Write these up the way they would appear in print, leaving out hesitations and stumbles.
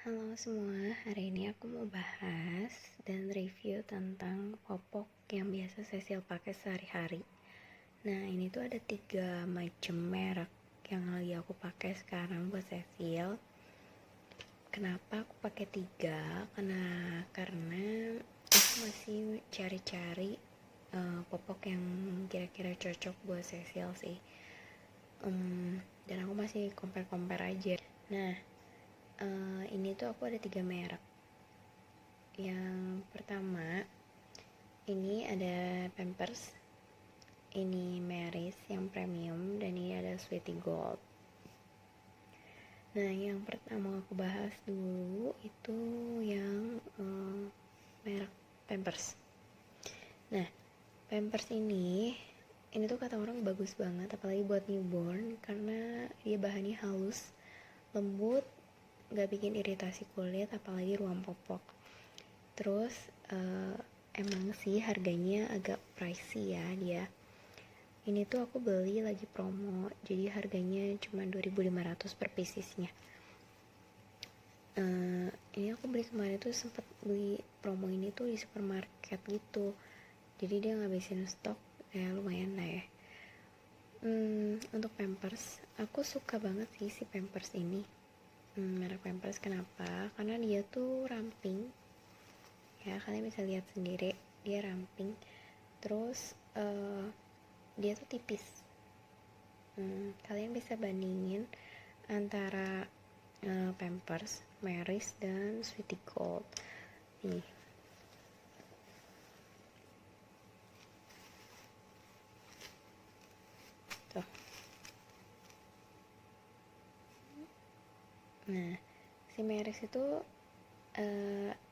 Halo semua, hari ini aku mau bahas dan review tentang popok yang biasa Cecil pakai sehari-hari. Nah, ini tuh ada 3 macam merek yang lagi aku pakai sekarang buat Cecil. Kenapa aku pakai 3? Karena aku masih cari-cari popok yang kira-kira cocok buat Cecil sih. Dan aku masih compare aja. Nah, ini tuh aku ada 3 merek. Yang pertama, ini ada Pampers, ini Mary's yang premium, dan ini ada Sweetie Gold. Nah, yang pertama aku bahas dulu itu yang merek Pampers. Nah, Pampers ini tuh kata orang bagus banget, apalagi buat newborn, karena dia bahannya halus, lembut, gak bikin iritasi kulit, apalagi ruang popok. Terus emang sih harganya agak pricey ya dia. Ini tuh aku beli lagi promo, jadi harganya cuma 2.500 per piecesnya. Ini aku beli kemarin tuh sempet beli promo ini tuh di supermarket gitu, jadi dia ngabisin stok ya, lumayan lah ya. Untuk Pampers, aku suka banget sih si Pampers ini. Merek Pampers kenapa? Karena dia tuh ramping ya, kalian bisa lihat sendiri dia ramping. Terus dia tuh tipis. Kalian bisa bandingin antara Pampers, Mary's, dan Sweetie Gold. Nih, tuh. Nah, si Mary's itu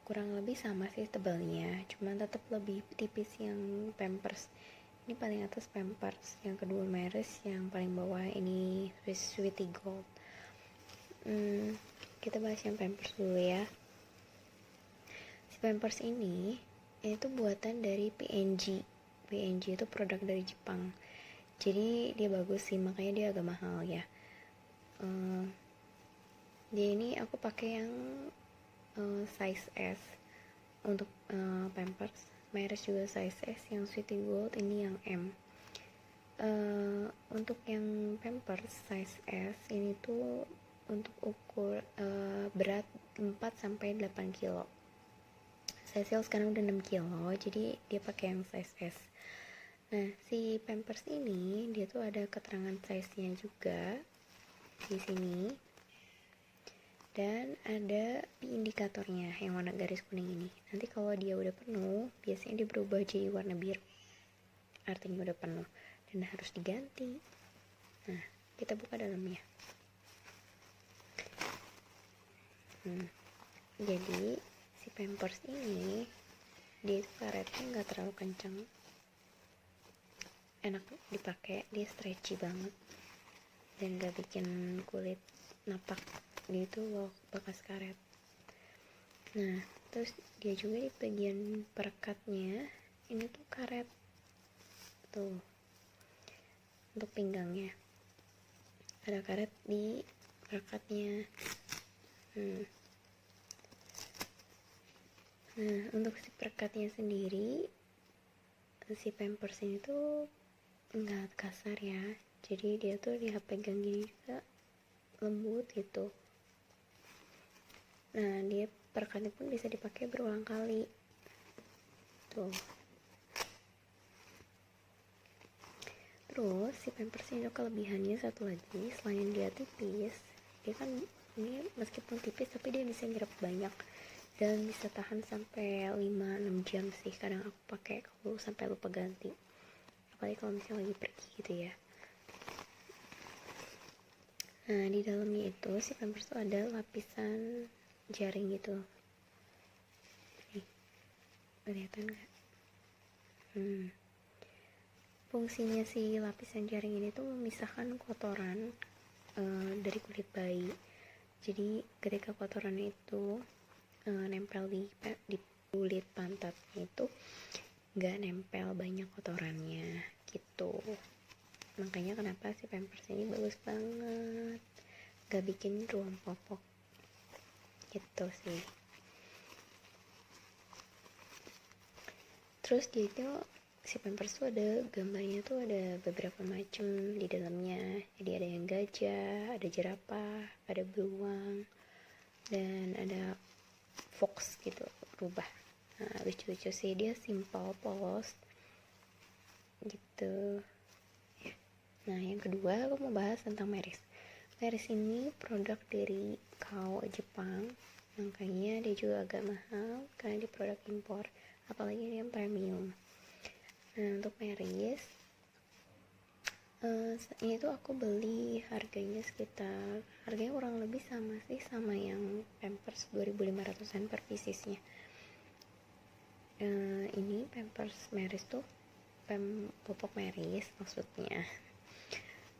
kurang lebih sama sih tebalnya, cuman tetap lebih tipis yang Pampers. Ini paling atas Pampers, yang kedua Mary's, yang paling bawah ini Sweetie Gold. Kita bahas yang Pampers dulu ya. Si Pampers ini tuh buatan dari PNG. PNG itu produk dari Jepang, jadi dia bagus sih, makanya dia agak mahal ya. Dia ini aku pakai yang size S untuk Pampers. Mary's juga size S, yang Sweetie Gold ini yang M. Untuk yang Pampers size S ini tuh untuk ukur berat 4-8 kilo. Cecil sekarang udah 6 kilo, jadi dia pakai yang size S. Nah, si Pampers ini dia tuh ada keterangan size-nya juga di sini. Dan ada indikatornya yang warna garis kuning ini. Nanti kalau dia udah penuh, biasanya dia berubah jadi warna biru. Artinya udah penuh dan harus diganti. Nah, kita buka dalamnya. Jadi si Pampers ini dia itu karetnya nggak terlalu kencang, enak dipakai, dia stretchy banget dan nggak bikin kulit napak gitu loh bekas karet. Nah, terus dia juga di bagian perekatnya ini tuh karet tuh, untuk pinggangnya ada karet di perekatnya. Nah, untuk si perekatnya sendiri, si Pampers ini tuh enggak kasar ya, jadi dia tuh dipegang gini juga lembut gitu. Nah, dia perekatnya pun bisa dipakai berulang kali tuh. Terus si Pampers ini kelebihannya satu lagi, selain dia tipis, dia kan ini meskipun tipis tapi dia bisa nyerap banyak dan bisa tahan sampai 5-6 jam sih. Kadang aku pakai kalau sampai lupa ganti, apalagi kalau misalnya lagi pergi gitu ya. Nah, di dalamnya itu si Pampers tuh ada lapisan jaring gitu. Nih, kelihatan nggak? Fungsinya si lapisan jaring ini tuh memisahkan kotoran dari kulit bayi. Jadi ketika kotoran itu nempel di kulit pantatnya itu nggak nempel banyak kotorannya gitu. Makanya kenapa si Pampers ini bagus banget, nggak bikin ruang popok gitu. gitu sih. Terus dia itu si Pampers tuh ada gambarnya tuh ada beberapa macam di dalamnya. Jadi ada yang gajah, ada jerapah, ada beruang, dan ada fox gitu, rubah. Nah, lucu-lucu sih, dia simple, polos gitu. Nah, yang kedua aku mau bahas tentang Meris. Meris ini produk dari Kao Jepang, makanya dia juga agak mahal karena dia produk impor, apalagi dia yang premium. Nah, untuk Meris ini tuh aku beli harganya kurang lebih sama sih sama yang Pampers 2.500-an per piecesnya. Ini Pampers Meris tuh popok Meris maksudnya.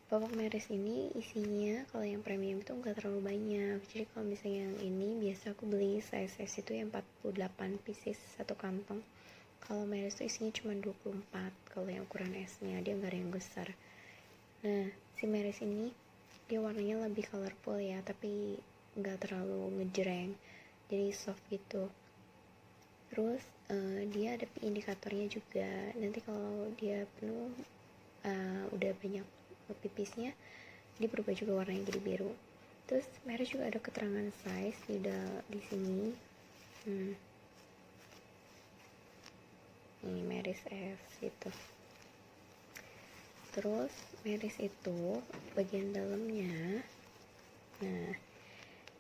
Popok Meris ini isinya kalau yang premium itu enggak terlalu banyak. Jadi kalau misalnya yang ini biasa aku beli size S itu yang 48 pieces satu kantong. Kalau Meris tuh isinya cuma 24 kalau yang ukuran S-nya, dia enggak ada yang besar. Nah, si Meris ini dia warnanya lebih colorful ya, tapi enggak terlalu ngejreng. Jadi soft gitu. Terus dia ada indikatornya juga. Nanti kalau dia penuh udah banyak pipisnya, dia berubah juga warnanya jadi biru. Terus Meris juga ada keterangan size di sini. Ini Meris S gitu. Terus Meris itu bagian dalamnya, nah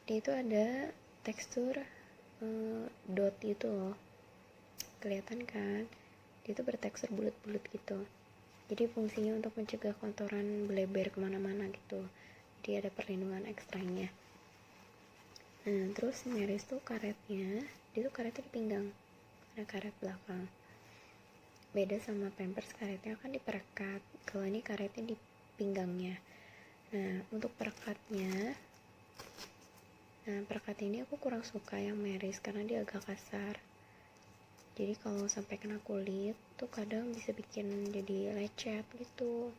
dia itu ada tekstur dot itu loh, kelihatan kan? Dia itu bertekstur bulat-bulat gitu. Jadi fungsinya untuk mencegah kotoran bleber kemana-mana gitu. Jadi ada perlindungan ekstranya. Nah, terus Meris tuh karetnya, dia tuh karetnya di pinggang, ada karet belakang. Beda sama Pampers, karetnya kan di perekat, kalau ini karetnya di pinggangnya. Nah, untuk perekatnya, perekat ini aku kurang suka yang Meris karena dia agak kasar. Jadi kalau sampai kena kulit tuh kadang bisa bikin jadi lecet gitu,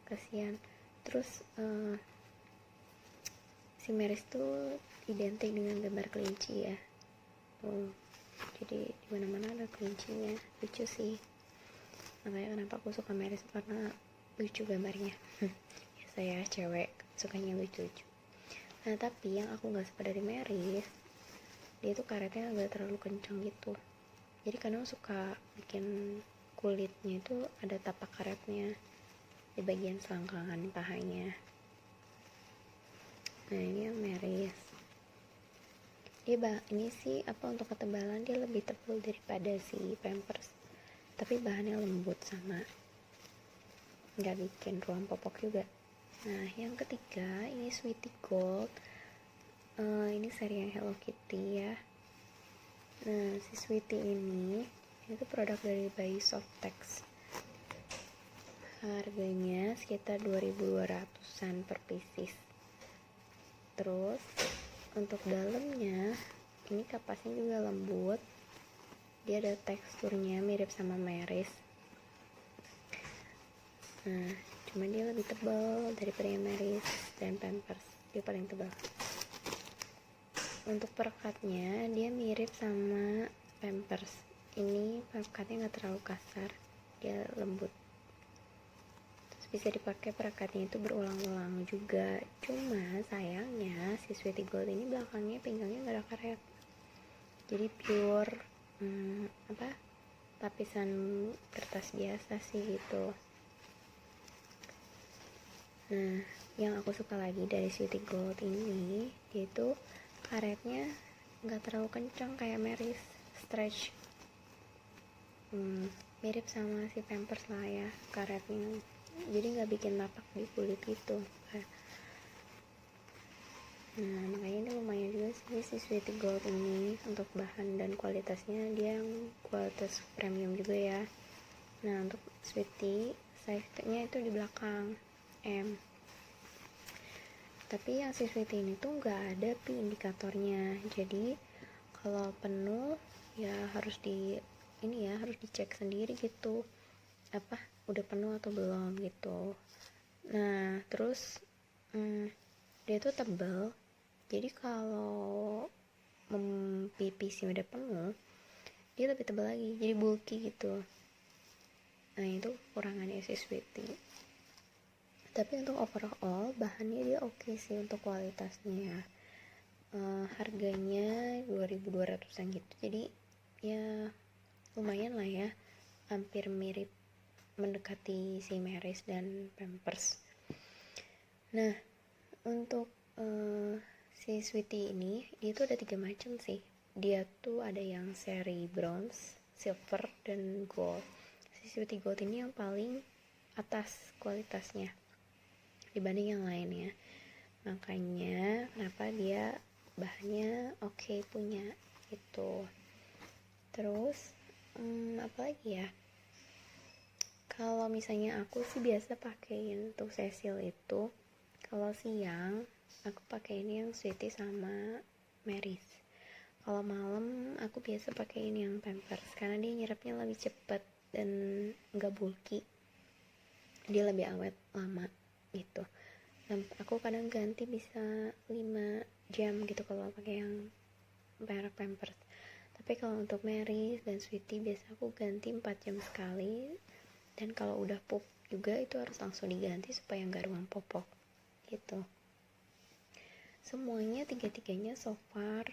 kasihan. Terus si Meris tuh identik dengan gambar kelinci ya. Jadi dimana-mana ada kelincinya, lucu sih. Makanya kenapa aku suka Meris, karena lucu gambarnya. Ya, saya cewek sukanya lucu-lucu. Nah, tapi yang aku gak suka dari Meris, dia tuh karetnya agak terlalu kencang gitu. Jadi kadang suka bikin kulitnya itu ada tapak karetnya di bagian selangkangan pahanya. Nah, ini yang Meris. Ini sih untuk ketebalan dia lebih tebal daripada si Pampers, tapi bahannya lembut sama, nggak bikin ruam popok juga. Nah, yang ketiga ini Sweetie Gold. Ini seri yang Hello Kitty ya. Nah, si Sweetie ini itu produk dari Bayi Softex. Harganya sekitar 2.200-an per pieces. Terus untuk dalamnya ini kapasnya juga lembut, dia ada teksturnya mirip sama Meris. Nah, cuma dia lebih tebal daripada yang Meris dan Pampers, dia paling tebal. Untuk perekatnya dia mirip sama Pampers, ini perekatnya nggak terlalu kasar, dia lembut. Bisa dipakai perekatnya itu berulang-ulang juga. Cuma sayangnya si Sweetie Gold ini belakangnya pinggangnya gak ada karet, jadi pure lapisan kertas biasa sih gitu. Nah, yang aku suka lagi dari Sweetie Gold ini, yaitu karetnya gak terlalu kencang kayak Meris, stretch. Mirip sama si Pampers lah ya karetnya, jadi nggak bikin napak di kulit gitu. Nah, makanya ini lumayan juga sih si Sweetie Gold ini untuk bahan dan kualitasnya, dia yang kualitas premium juga ya. Nah, untuk Sweetie size-nya itu di belakang M, tapi yang si Sweetie ini tuh nggak ada pi indikatornya, jadi kalau penuh ya harus dicek sendiri gitu, udah penuh atau belum gitu. Nah, terus dia tuh tebal, jadi kalau pipisnya udah penuh, dia lebih tebal lagi, jadi bulky gitu. Nah itu kekurangannya si Sweety. Tapi untuk overall bahannya dia oke sih untuk kualitasnya ya. Harganya 2.200an gitu, jadi ya lumayan lah ya, hampir mirip mendekati si Meris dan Pampers. Nah untuk si Sweety ini dia tuh ada 3 macam sih. Dia tuh ada yang seri bronze, silver, dan gold. Si Sweety gold ini yang paling atas kualitasnya dibanding yang lainnya, makanya kenapa dia bahannya oke punya gitu. Terus apa lagi ya, kalau misalnya aku sih biasa pakein untuk Cecil itu, kalau siang aku pakein yang Sweety sama Meris. Kalau malam aku biasa pakein yang Pampers karena dia nyerapnya lebih cepet dan nggak bulky, dia lebih awet lama gitu. Dan aku kadang ganti bisa 5 jam gitu kalau pakai yang merek Pampers. Tapi kalau untuk Meris dan Sweety biasa aku ganti 4 jam sekali, dan kalau udah pup juga itu harus langsung diganti supaya nggak ruam popok gitu. Semuanya tiga-tiganya so far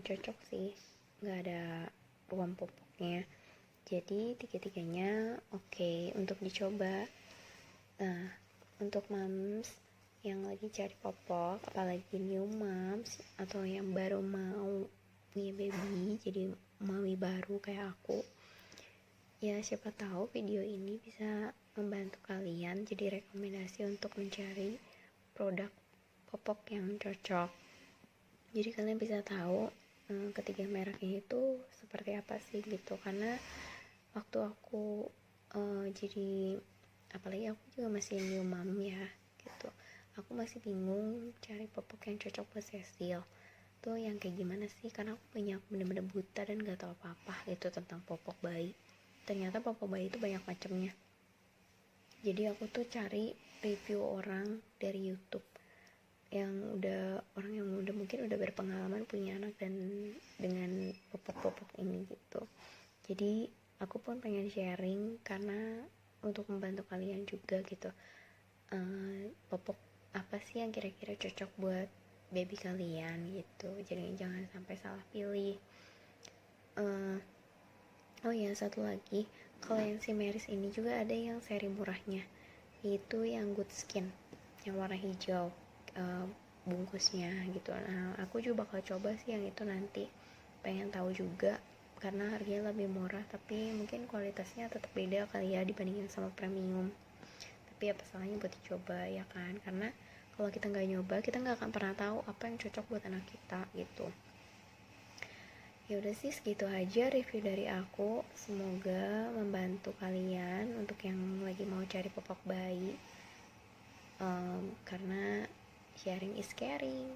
cocok sih, nggak ada ruam popoknya, jadi tiga-tiganya oke untuk dicoba. Nah untuk moms yang lagi cari popok, apalagi new moms atau yang baru mau punya baby, jadi mami baru kayak aku ya, siapa tahu video ini bisa membantu kalian jadi rekomendasi untuk mencari produk popok yang cocok. Jadi kalian bisa tahu ketiga mereknya itu seperti apa sih gitu. Karena waktu aku jadi, apalagi aku juga masih new mom ya gitu, aku masih bingung cari popok yang cocok buat Cecil tuh yang kayak gimana sih, karena aku banyak bener-bener buta dan gak tahu apa-apa gitu tentang popok bayi. Ternyata popok bayi itu banyak macamnya, jadi aku tuh cari review orang dari YouTube yang orang yang udah mungkin udah berpengalaman punya anak dan dengan popok-popok ini gitu. Jadi aku pun pengen sharing karena untuk membantu kalian juga gitu, popok apa sih yang kira-kira cocok buat baby kalian gitu, jadi jangan sampai salah pilih. Oh ya, satu lagi, kalau yang si Meris ini juga ada yang seri murahnya, itu yang Good Skin yang warna hijau bungkusnya gitu. Nah aku juga bakal coba sih yang itu nanti, pengen tahu juga karena harganya lebih murah tapi mungkin kualitasnya tetap beda kali ya dibandingin sama premium. Tapi apa salahnya buat dicoba ya kan, karena kalau kita nggak nyoba kita nggak akan pernah tahu apa yang cocok buat anak kita gitu. Ya udah sih, segitu aja review dari aku, semoga membantu kalian untuk yang lagi mau cari popok bayi, karena sharing is caring.